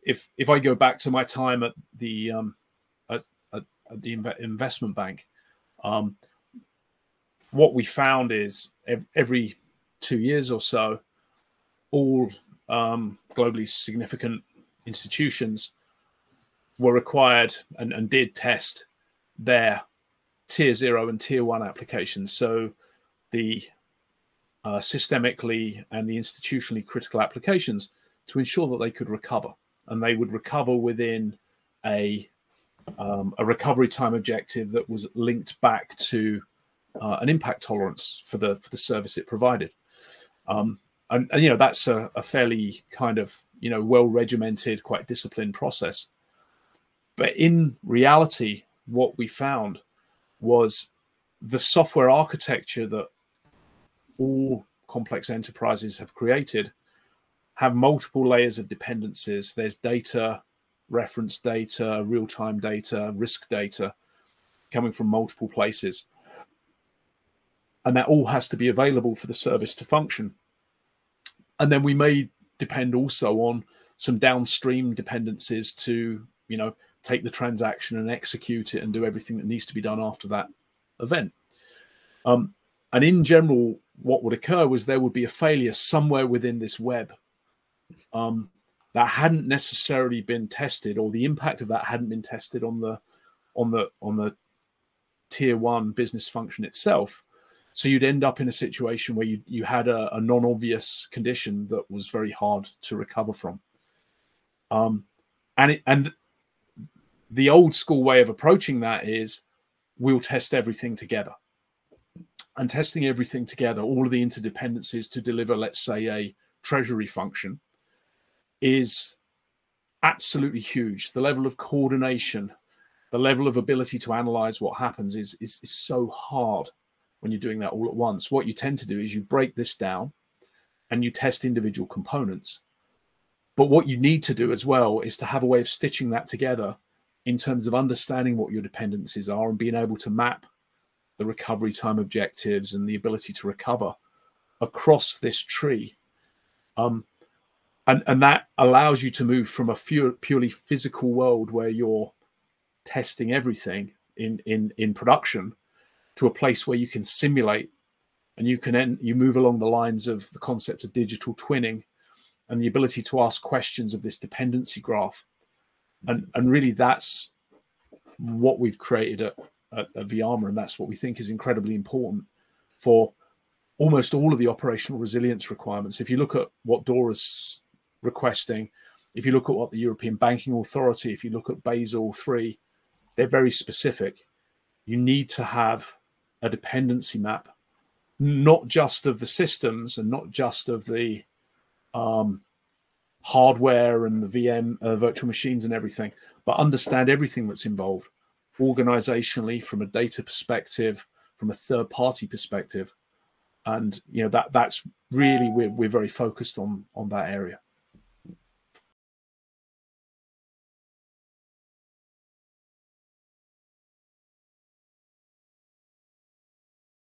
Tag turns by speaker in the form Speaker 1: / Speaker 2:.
Speaker 1: if I go back to my time at the investment bank, what we found is every 2 years or so, all globally significant institutions were required and did test their tier 0 and tier 1 applications. So the systemically and the institutionally critical applications, to ensure that they could recover, and they would recover within a recovery time objective that was linked back to an impact tolerance for the service it provided. And you know, that's a fairly kind of, you know, well regimented, quite disciplined process. But in reality, what we found was the software architecture that all complex enterprises have created have multiple layers of dependencies. There's data, reference data, real-time data, risk data coming from multiple places. And that all has to be available for the service to function. And then we may depend also on some downstream dependencies to, you know, take the transaction and execute it and do everything that needs to be done after that event. And in general, what would occur was there would be a failure somewhere within this web that hadn't necessarily been tested, or the impact of that hadn't been tested on the tier 1 business function itself. So you'd end up in a situation where you had a non-obvious condition that was very hard to recover from. And the old school way of approaching that is we'll test everything together. And testing everything together, all of the interdependencies to deliver, let's say, a treasury function, is absolutely huge. The level of coordination, the level of ability to analyze what happens is so hard when you're doing that all at once. What you tend to do is you break this down and you test individual components. But what you need to do as well is to have a way of stitching that together in terms of understanding what your dependencies are and being able to map the recovery time objectives and the ability to recover across this tree. And that allows you to move from a purely physical world where you're testing everything in production to a place where you can simulate, and you move along the lines of the concept of digital twinning and the ability to ask questions of this dependency graph. And really that's what we've created at Viama, and that's what we think is incredibly important for almost all of the operational resilience requirements. If you look at what DORA's requesting, if you look at what the European Banking Authority, if you look at Basel III, they're very specific. You need to have a dependency map, not just of the systems and not just of the hardware and the VM, virtual machines and everything, but understand everything that's involved organizationally, from a data perspective, from a third-party perspective. And you know, that's really, we're very focused on that area.